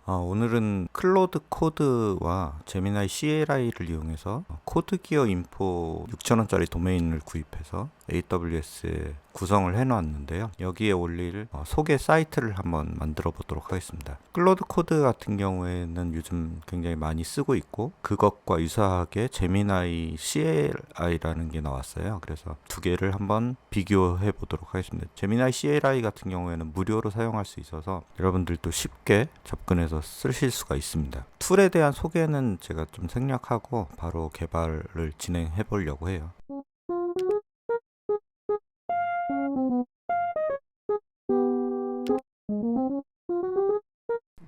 오늘은 클로드 코드와 제미나이 CLI를 이용해서 코드 기어 인포 6,000원짜리 도메인을 구입해서 AWS에 구성을 해놨는데요. 여기에 올릴 소개 사이트를 한번 만들어 보도록 하겠습니다. 클로드 코드 같은 경우에는 요즘 굉장히 많이 쓰고 있고, 그것과 유사하게 제미나이 CLI라는 게 나왔어요. 그래서 두 개를 한번 비교해 보도록 하겠습니다. 제미나이 CLI 같은 경우에는 무료로 사용할 수 있어서 여러분들도 쉽게 접근해서 쓰실 수가 있습니다. 툴에 대한 소개는 제가 좀 생략하고 바로 개발을 진행해 보려고 해요.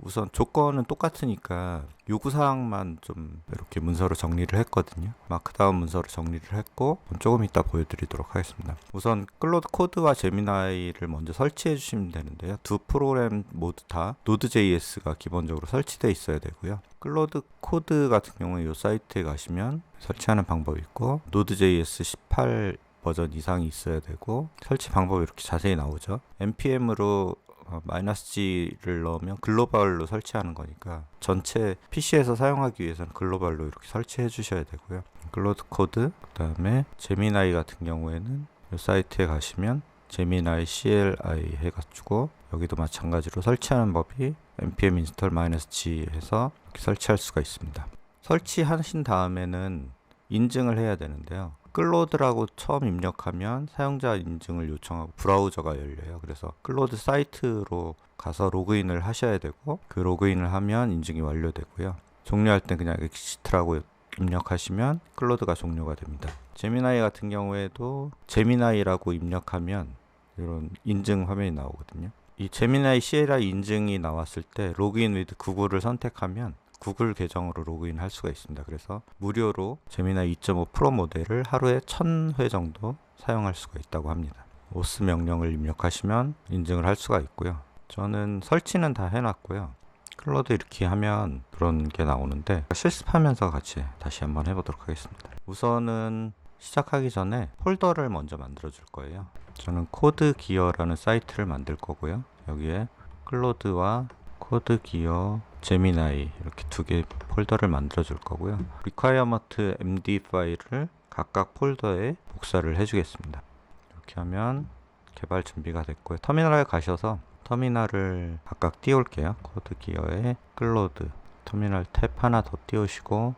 우선 조건은 똑같으니까 요구사항만 좀 이렇게 문서로 정리를 했거든요. 마크다운 문서로 정리를 했고, 조금 이따 보여드리도록 하겠습니다. 우선 클로드 코드와 제미나이를 먼저 설치해 주시면 되는데요. 두 프로그램 모두 다 Node.js가 기본적으로 설치되어 있어야 되고요. 클로드 코드 같은 경우에 이 사이트에 가시면 설치하는 방법이 있고, Node.js 18 버전 이상이 있어야 되고, 설치 방법이 이렇게 자세히 나오죠. npm으로 -g를 넣으면 글로벌로 설치하는 거니까 전체 PC에서 사용하기 위해서는 글로벌로 이렇게 설치해 주셔야 되고요. 클로드 코드, 그 다음에 제미나이 같은 경우에는 이 사이트에 가시면 제미나이 CLI 해가지고 여기도 마찬가지로 설치하는 법이 npm install -g 해서 이렇게 설치할 수가 있습니다. 설치하신 다음에는 인증을 해야 되는데요. 클로드라고 처음 입력하면 사용자 인증을 요청하고 브라우저가 열려요. 그래서 클로드 사이트로 가서 로그인을 하셔야 되고, 그 로그인을 하면 인증이 완료되고요. 종료할 땐 그냥 exit라고 입력하시면 클로드가 종료가 됩니다. 제미나이 같은 경우에도 제미나이라고 입력하면 이런 인증 화면이 나오거든요. 이 제미나이 CLI 인증이 나왔을 때 로그인 위드 구글을 선택하면 구글 계정으로 로그인 할 수가 있습니다. 그래서 무료로 제미나이 2.5 프로 모델을 하루에 1000회 정도 사용할 수가 있다고 합니다. 오스 명령을 입력하시면 인증을 할 수가 있고요. 저는 설치는 다 해놨고요. 클로드 이렇게 하면 그런 게 나오는데, 실습하면서 같이 다시 한번 해보도록 하겠습니다. 우선은 시작하기 전에 폴더를 먼저 만들어 줄 거예요. 저는 코드 기어라는 사이트를 만들 거고요. 여기에 클로드와 코드 기어, 제미나이 이렇게 두 개 폴더를 만들어 줄 거고요. requirement md 파일을 각각 폴더에 복사를 해 주겠습니다. 이렇게 하면 개발 준비가 됐고요. 터미널에 가셔서 터미널을 각각 띄울게요. 코드 기어에 클로드, 터미널 탭 하나 더 띄우시고,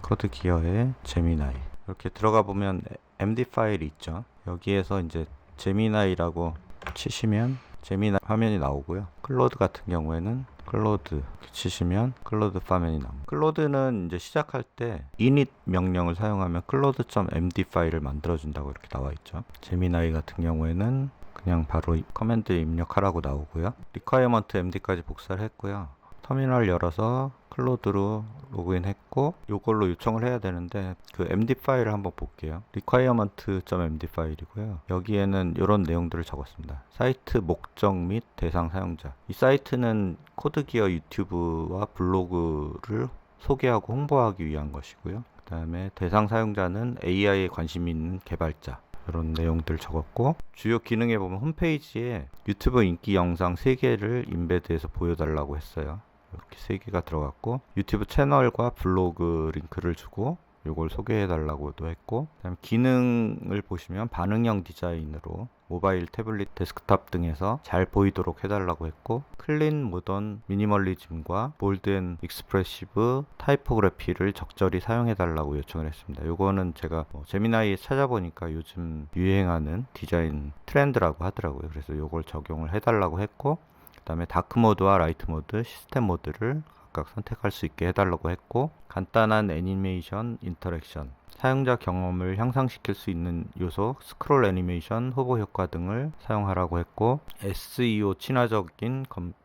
코드 기어에 제미나이. 이렇게 들어가 보면 md 파일이 있죠. 여기에서 이제 제미나이라고 치시면 제미나이 화면이 나오고요. 클로드 같은 경우에는 클로드 치시면 클로드 화면이 나옵니다. 클로드는 이제 시작할 때 init 명령을 사용하면 클로드.md 파일을 만들어 준다고 이렇게 나와 있죠. 제미나이 같은 경우에는 그냥 바로 커맨드 입력하라고 나오고요. requirement md까지 복사를 했고요. 터미널 열어서 클로드로 로그인했고, 요걸로 요청을 해야 되는데 그 md 파일을 한번 볼게요. requirement.md 파일이고요. 여기에는 이런 내용들을 적었습니다. 사이트 목적 및 대상 사용자. 이 사이트는 코드기어 유튜브와 블로그를 소개하고 홍보하기 위한 것이고요. 그 다음에 대상 사용자는 AI에 관심 있는 개발자. 이런 내용들 적었고, 주요 기능에 보면 홈페이지에 유튜브 인기 영상 3개를 인베드해서 보여달라고 했어요. 이렇게 3개가 들어갔고, 유튜브 채널과 블로그 링크를 주고 이걸 소개해 달라고도 했고, 그다음에 기능을 보시면 반응형 디자인으로 모바일, 태블릿, 데스크탑 등에서 잘 보이도록 해달라고 했고, 클린, 모던, 미니멀리즘과 볼드 앤 익스프레시브 타이포그래피를 적절히 사용해달라고 요청을 했습니다. 요거는 제가 제미나이에 찾아보니까 요즘 유행하는 디자인 트렌드라고 하더라고요. 그래서 요걸 적용을 해달라고 했고, 그 다음에 다크 모드와 라이트 모드, 시스템 모드를 각각 선택할 수 있게 해달라고 했고, 간단한 애니메이션, 인터랙션, 사용자 경험을 향상시킬 수 있는 요소, 스크롤 애니메이션, 후보 효과 등을 사용하라고 했고, SEO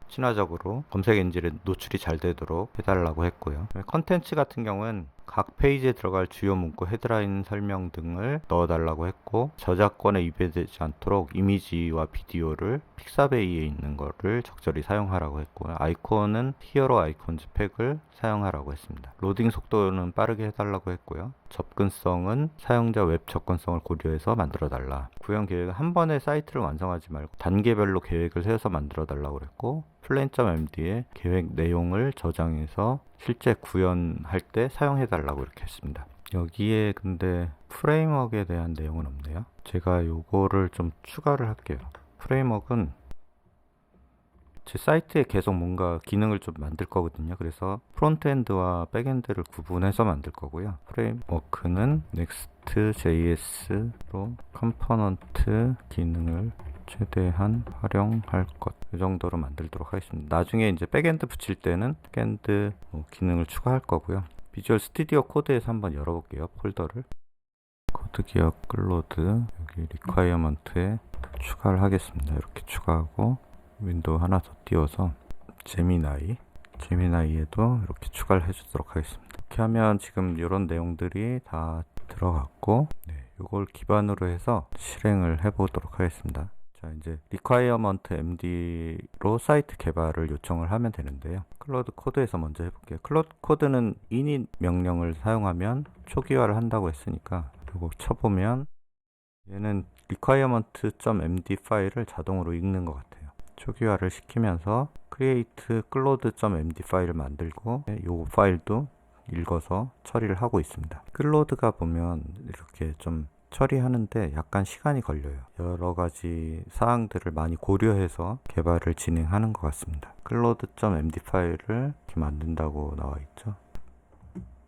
친화적으로 검색 엔진에 노출이 잘 되도록 해달라고 했고요. 컨텐츠 같은 경우는 각 페이지에 들어갈 주요 문구, 헤드라인 설명 등을 넣어달라고 했고, 저작권에 위배되지 않도록 이미지와 비디오를 픽사베이에 있는 거를 적절히 사용하라고 했고, 아이콘은 히어로 아이콘즈 팩을 사용하라고 했습니다. 로딩 속도는 빠르게 해달라고 했고요. 접근성은 사용자 웹 접근성을 고려해서 만들어 달라. 구현 계획은 한 번에 사이트를 완성하지 말고 단계별로 계획을 세워서 만들어 달라고 그랬고, 플랜.md에 계획 내용을 저장해서 실제 구현할 때 사용해 달라고 이렇게 했습니다. 여기에 근데 프레임워크에 대한 내용은 없네요. 제가 요거를 좀 추가를 할게요. 프레임워크는 제 사이트에 계속 뭔가 기능을 좀 만들 거거든요. 그래서 프론트엔드와 백엔드를 구분해서 만들 거고요. 프레임워크는 Next.js로 컴포넌트 기능을 최대한 활용할 것. 이 정도로 만들도록 하겠습니다. 나중에 이제 백엔드 붙일 때는 백엔드 기능을 추가할 거고요. 비주얼 스튜디오 코드에서 한번 열어볼게요. 폴더를. 코드 기억 클로드 여기 리콰이어먼트에 추가를 하겠습니다. 이렇게 추가하고 윈도우 하나 더 띄워서 제미나이에도 이렇게 추가를 해주도록 하겠습니다. 이렇게 하면 지금 이런 내용들이 다 들어갔고, 이걸 기반으로 해서 실행을 해보도록 하겠습니다. 자, 이제 requirement md로 사이트 개발을 요청을 하면 되는데요. 클로드 코드에서 먼저 해볼게요. 클로드 코드는 init 명령을 사용하면 초기화를 한다고 했으니까 이거 쳐보면 얘는 requirement.md 파일을 자동으로 읽는 것 같아요. 초기화를 시키면서 create claude.md 파일을 만들고 이 파일도 읽어서 처리를 하고 있습니다. 클로드가 보면 이렇게 좀 처리하는데 약간 시간이 걸려요. 여러 가지 사항들을 많이 고려해서 개발을 진행하는 것 같습니다. claude.md 파일을 이렇게 만든다고 나와 있죠.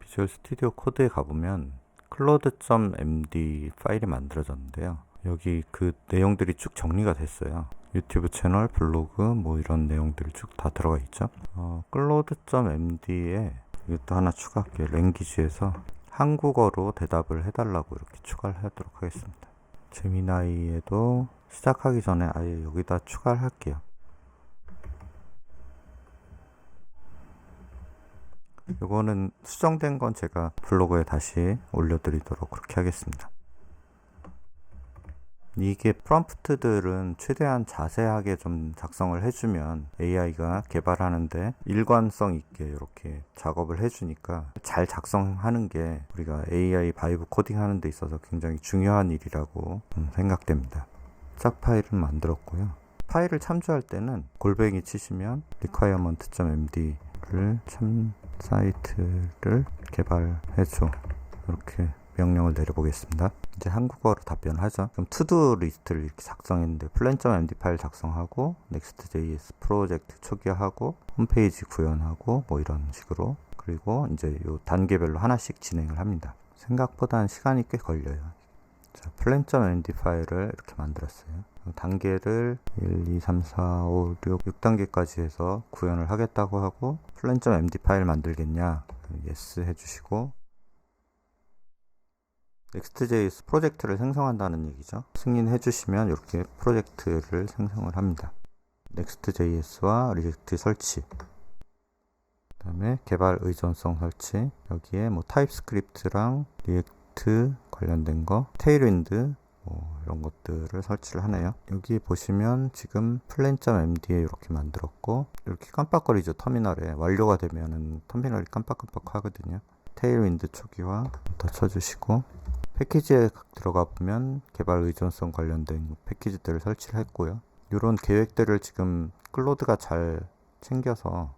비주얼 스튜디오 코드에 가보면 claude.md 파일이 만들어졌는데요. 여기 그 내용들이 쭉 정리가 됐어요. 유튜브 채널, 블로그, 뭐 이런 내용들이 쭉 다 들어가 있죠. claude.md에 이것도 하나 추가할게요. 랭귀지에서 한국어로 대답을 해달라고 이렇게 추가를 하도록 하겠습니다. 제미나이에도 시작하기 전에 아예 여기다 추가를 할게요. 이거는 수정된 건 제가 블로그에 다시 올려드리도록 그렇게 하겠습니다. 이게 프롬프트들은 최대한 자세하게 좀 작성을 해주면 AI가 개발하는데 일관성 있게 이렇게 작업을 해주니까 잘 작성하는 게 우리가 AI 바이브 코딩 하는 데 있어서 굉장히 중요한 일이라고 생각됩니다. 짝 파일은 만들었고요. 파일을 참조할 때는 골뱅이 치시면 requirement.md를 사이트를 개발해줘 이렇게 명령을 내려보겠습니다. 이제 한국어로 답변하죠. 그럼 투두 리스트를 이렇게 작성했는데 plan.md 파일 작성하고 next.js 프로젝트 초기화하고 홈페이지 구현하고 뭐 이런 식으로 그리고 이제 요 단계별로 하나씩 진행을 합니다. 생각보다는 시간이 꽤 걸려요. 자, plan.md 파일을 이렇게 만들었어요. 단계를 1, 2, 3, 4, 5, 6단계까지 해서 구현을 하겠다고 하고 plan.md 파일 만들겠냐? yes 해주시고 Next.js 프로젝트를 생성한다는 얘기죠. 승인해 주시면 이렇게 프로젝트를 생성을 합니다. Next.js와 리액트 설치, 그 다음에 개발 의존성 설치, 여기에 뭐 타입스크립트랑 리액트 관련된 거, 테일윈드 뭐 이런 것들을 설치를 하네요. 여기 보시면 지금 plan.md에 이렇게 만들었고 이렇게 깜빡거리죠. 터미널에 완료가 되면은 터미널이 깜빡깜빡 하거든요. 테일윈드 초기화 더 쳐주시고 패키지에 들어가 보면 개발 의존성 관련된 패키지들을 설치를 했고요. 이런 계획들을 지금 클로드가 잘 챙겨서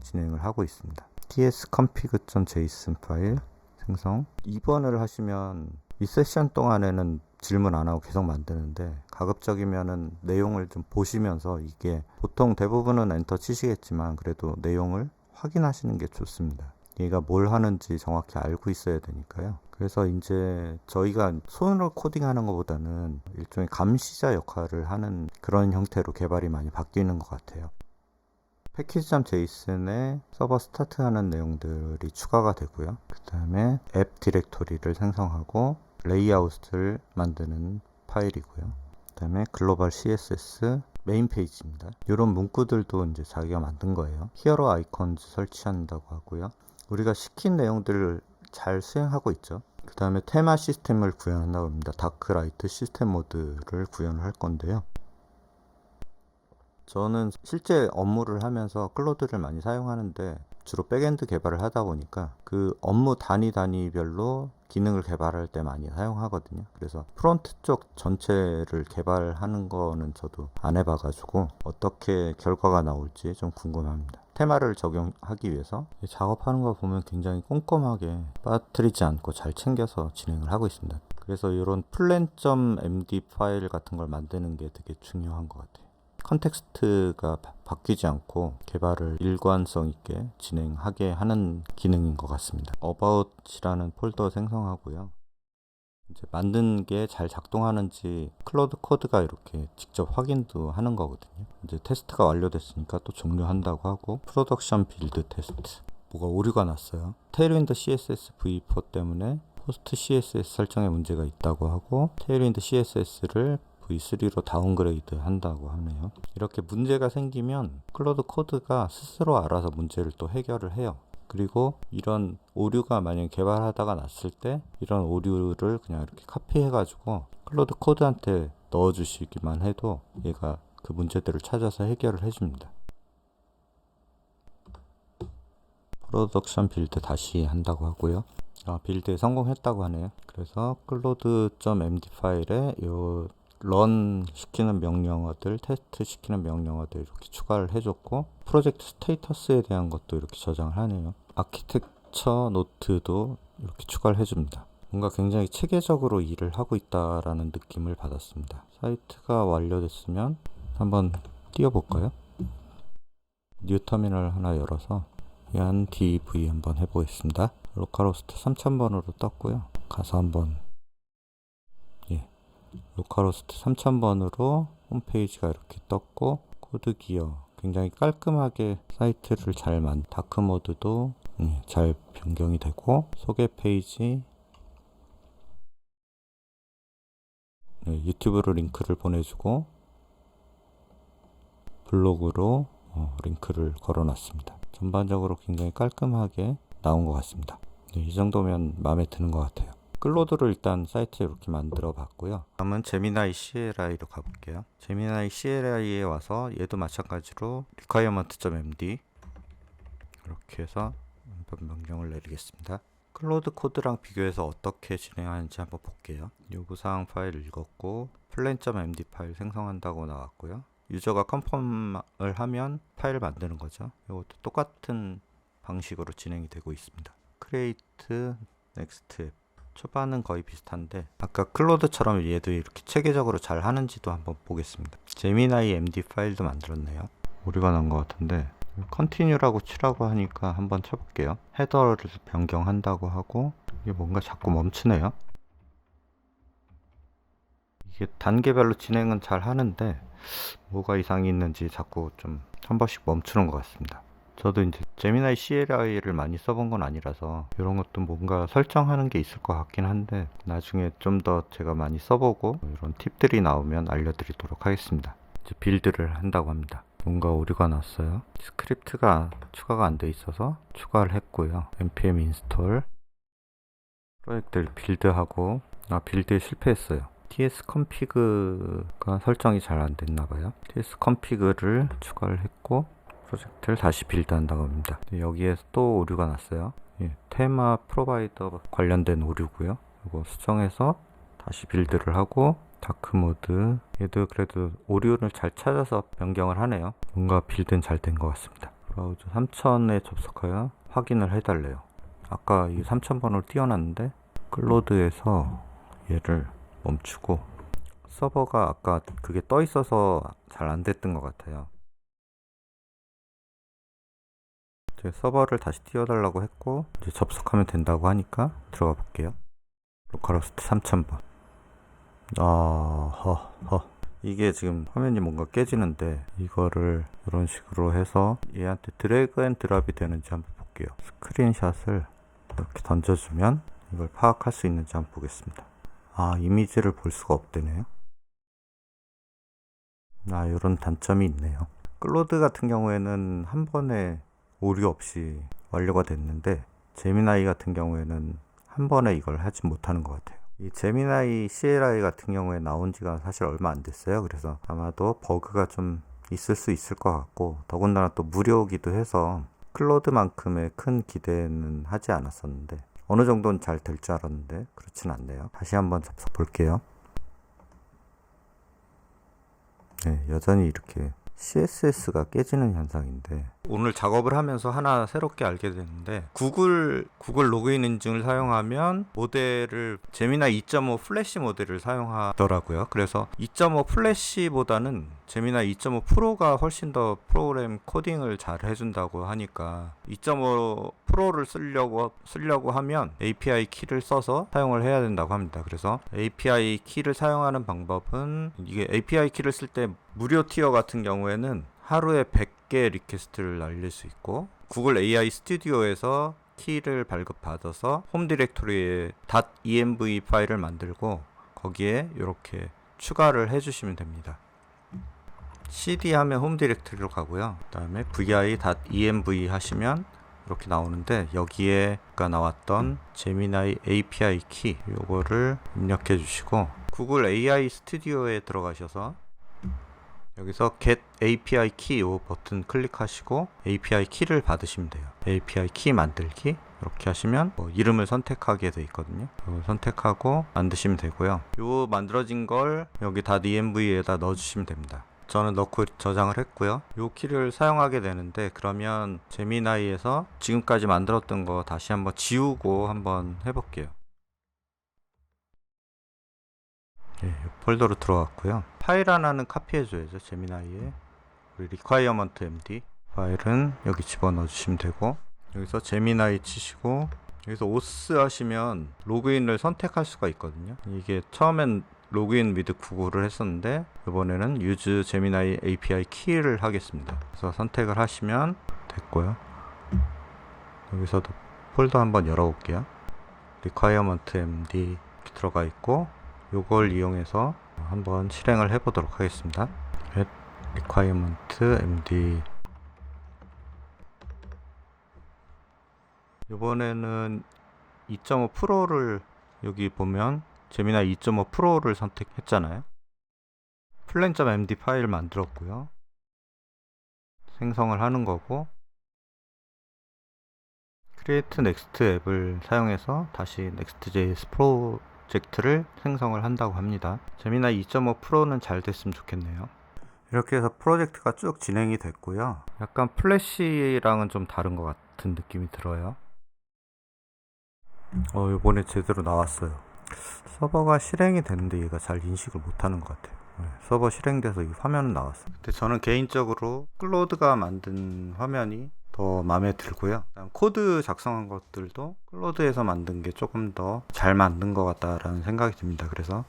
진행을 하고 있습니다. tsconfig.json 파일 생성 2번을 하시면 이 세션 동안에는 질문 안 하고 계속 만드는데 가급적이면은 내용을 좀 보시면서 이게 보통 대부분은 엔터 치시겠지만 그래도 내용을 확인하시는 게 좋습니다. 얘가 뭘 하는지 정확히 알고 있어야 되니까요. 그래서 이제 저희가 손으로 코딩하는 것보다는 일종의 감시자 역할을 하는 그런 형태로 개발이 많이 바뀌는 것 같아요. 패키지.json에 서버 스타트하는 내용들이 추가가 되고요. 그 다음에 앱 디렉토리를 생성하고 레이아웃을 만드는 파일이고요. 그 다음에 글로벌 CSS 메인 페이지입니다. 이런 문구들도 이제 자기가 만든 거예요. 히어로 아이콘즈 설치한다고 하고요. 우리가 시킨 내용들을 잘 수행하고 있죠. 그 다음에 테마 시스템을 구현한다고 합니다. 다크라이트 시스템 모드를 구현을 할 건데요. 저는 실제 업무를 하면서 클로드를 많이 사용하는데 주로 백엔드 개발을 하다 보니까 그 업무 단위별로 기능을 개발할 때 많이 사용하거든요. 그래서 프론트 쪽 전체를 개발하는 거는 저도 안 해봐가지고 어떻게 결과가 나올지 좀 궁금합니다. 테마를 적용하기 위해서 작업하는 거 보면 굉장히 꼼꼼하게 빠뜨리지 않고 잘 챙겨서 진행을 하고 있습니다. 그래서 이런 plan.md 파일 같은 걸 만드는 게 되게 중요한 것 같아요. 컨텍스트가 바뀌지 않고 개발을 일관성 있게 진행하게 하는 기능인 것 같습니다. about이라는 폴더 생성하고요. 이제 만든 게 잘 작동하는지 클로드 코드가 이렇게 직접 확인도 하는 거거든요. 이제 테스트가 완료됐으니까 또 종료한다고 하고 프로덕션 빌드 테스트. 뭐가 오류가 났어요. 테일윈드 CSS v4 때문에 포스트 CSS 설정에 문제가 있다고 하고 테일윈드 CSS를 V3로 다운그레이드 한다고 하네요. 이렇게 문제가 생기면 클로드 코드가 스스로 알아서 문제를 또 해결을 해요. 그리고 이런 오류가 만약에 개발하다가 났을 때 이런 오류를 그냥 이렇게 카피해 가지고 클로드 코드한테 넣어 주시기만 해도 얘가 그 문제들을 찾아서 해결을 해 줍니다. 프로덕션 빌드 다시 한다고 하고요. 빌드에 성공했다고 하네요. 그래서 클로드.md 파일에 요 런 시키는 명령어들, 테스트 시키는 명령어들 이렇게 추가를 해줬고 프로젝트 스테이터스에 대한 것도 이렇게 저장을 하네요. 아키텍처 노트도 이렇게 추가를 해줍니다. 뭔가 굉장히 체계적으로 일을 하고 있다라는 느낌을 받았습니다. 사이트가 완료됐으면 한번 띄워볼까요? 뉴 터미널 하나 열어서 yan dv 한번 해보겠습니다. 로컬호스트 3000번으로 떴고요. 가서 한번 로컬호스트 3000번으로 홈페이지가 이렇게 떴고 코드 기어 굉장히 깔끔하게 사이트를 잘 다크 모드도 잘 변경이 되고 소개 페이지 유튜브로 링크를 보내주고 블로그로 링크를 걸어놨습니다. 전반적으로 굉장히 깔끔하게 나온 것 같습니다. 이 정도면 마음에 드는 것 같아요. 클로드를 일단 사이트에 이렇게 만들어 봤고요. 다음은 제미나이 CLI로 가볼게요. 제미나이 CLI에 와서 얘도 마찬가지로 requirement.md 이렇게 해서 명령을 내리겠습니다. 클로드 코드랑 비교해서 어떻게 진행하는지 한번 볼게요. 요구사항 파일 읽었고 plan.md 파일 생성한다고 나왔고요. 유저가 컨펌을 하면 파일을 만드는 거죠. 이것도 똑같은 방식으로 진행이 되고 있습니다. create next app 초반은 거의 비슷한데 아까 클로드처럼 얘도 이렇게 체계적으로 잘 하는지도 한번 보겠습니다. 제미나이 md 파일도 만들었네요. 오류가 난 것 같은데 컨티뉴라고 치라고 하니까 한번 쳐볼게요. 헤더를 변경한다고 하고 이게 뭔가 자꾸 멈추네요. 이게 단계별로 진행은 잘 하는데 뭐가 이상이 있는지 자꾸 좀 한 번씩 멈추는 것 같습니다. 저도 이제 제미나이 CLI를 많이 써본 건 아니라서 이런 것도 뭔가 설정하는 게 있을 것 같긴 한데 나중에 좀 더 제가 많이 써보고 이런 팁들이 나오면 알려드리도록 하겠습니다. 이제 빌드를 한다고 합니다. 뭔가 오류가 났어요. 스크립트가 추가가 안 돼 있어서 추가를 했고요. npm install 프로젝트를 빌드하고 빌드에 실패했어요. tsconfig가 설정이 잘 안 됐나봐요. tsconfig를 추가를 했고 프로젝트를 다시 빌드한다고 합니다. 여기에서 또 오류가 났어요. 테마 프로바이더 관련된 오류고요. 이거 수정해서 다시 빌드를 하고 다크모드 얘도 그래도 오류를 잘 찾아서 변경을 하네요. 뭔가 빌드는 잘 된 것 같습니다. 브라우저 3000에 접속하여 확인을 해달래요. 아까 이 3000번으로 띄워놨는데 클로드에서 얘를 멈추고 서버가 아까 그게 떠 있어서 잘 안 됐던 것 같아요. 제 서버를 다시 띄워달라고 했고 이제 접속하면 된다고 하니까 들어가 볼게요. 로컬호스트 3000번. 이게 지금 화면이 뭔가 깨지는데 이거를 이런 식으로 해서 얘한테 드래그 앤 드랍이 되는지 한번 볼게요. 스크린샷을 이렇게 던져주면 이걸 파악할 수 있는지 한번 보겠습니다. 이미지를 볼 수가 없대네요. 이런 단점이 있네요. 클로드 같은 경우에는 한 번에 오류 없이 완료가 됐는데 제미나이 같은 경우에는 한 번에 이걸 하지 못하는 것 같아요. 이 제미나이 CLI 같은 경우에 나온 지가 사실 얼마 안 됐어요. 그래서 아마도 버그가 좀 있을 수 있을 것 같고 더군다나 또 무료이기도 해서 클로드만큼의 큰 기대는 하지 않았었는데 어느 정도는 잘 될 줄 알았는데 그렇진 않네요. 다시 한번 접속 볼게요. 네, 여전히 이렇게 CSS가 깨지는 현상인데, 오늘 작업을 하면서 하나 새롭게 알게 됐는데, 구글 로그인 인증을 사용하면 모델을 제미나이 2.5 플래시 모델을 사용하더라고요. 그래서 2.5 플래시보다는 제미나이 2.5 프로가 훨씬 더 프로그램 코딩을 잘 해준다고 하니까 2.5 프로를 쓰려고 하면 API 키를 써서 사용을 해야 된다고 합니다. 그래서 API 키를 사용하는 방법은, 이게 API 키를 쓸 때 무료 티어 같은 경우에는 하루에 100개 리퀘스트를 날릴 수 있고, 구글 AI 스튜디오에서 키를 발급받아서 홈 디렉토리에 .env 파일을 만들고 거기에 이렇게 추가를 해주시면 됩니다. cd 하면 홈 디렉토리로 가고요. 그 다음에 vi.env 하시면 이렇게 나오는데, 여기에 나왔던 제미나이 API 키 요거를 입력해 주시고, 구글 AI 스튜디오에 들어가셔서 여기서 Get API Key 요 버튼 클릭하시고 API 키를 받으시면 돼요. API 키 만들기 이렇게 하시면 이름을 선택하게 돼 있거든요. 선택하고 만드시면 되고요. 요 만들어진 걸 여기 .env에다 넣어주시면 됩니다. 저는 넣고 저장을 했고요. 요 키를 사용하게 되는데, 그러면 제미나이에서 지금까지 만들었던 거 다시 한번 지우고 한번 해볼게요. 네, 폴더로 들어왔고요. 파일 하나는 카피해줘야죠. 제미나이에 우리 requirement md 파일은 여기 집어넣어 주시면 되고, 여기서 제미나이 치시고 여기서 오스 하시면 로그인을 선택할 수가 있거든요. 이게 처음엔 로그인 위드 구글을 했었는데 이번에는 use 제미나이 API 키를 하겠습니다. 그래서 선택을 하시면 됐고요. 여기서도 폴더 한번 열어볼게요. requirement md 이렇게 들어가 있고, 요걸 이용해서 한번 실행을 해 보도록 하겠습니다. requirement md. 이번에는 2.5 프로를, 여기 보면 제미나이 2.5 프로를 선택했잖아요. plan.md 파일 만들었고요. 생성을 하는 거고, create next 앱을 사용해서 다시 next.js 프로젝트를 생성을 한다고 합니다. 제미나이 2.5 프로는 잘 됐으면 좋겠네요. 이렇게 해서 프로젝트가 쭉 진행이 됐고요. 약간 플래시랑은 좀 다른 것 같은 느낌이 들어요. 이번에 제대로 나왔어요. 서버가 실행이 됐는데 얘가 잘 인식을 못하는 것 같아요. 서버 실행돼서 이 화면은 나왔어요. 근데 저는 개인적으로 클로드가 만든 화면이 더 마음에 들고요. 코드 작성한 것들도 클로드에서 만든 게 조금 더 잘 만든 것 같다라는 생각이 듭니다. 그래서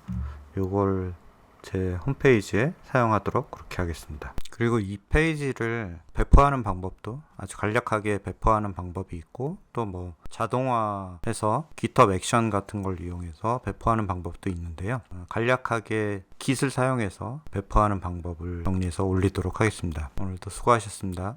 요걸 제 홈페이지에 사용하도록 그렇게 하겠습니다. 그리고 이 페이지를 배포하는 방법도 아주 간략하게 배포하는 방법이 있고, 또 뭐 자동화해서 GitHub 액션 같은 걸 이용해서 배포하는 방법도 있는데요. 간략하게 Git을 사용해서 배포하는 방법을 정리해서 올리도록 하겠습니다. 오늘도 수고하셨습니다.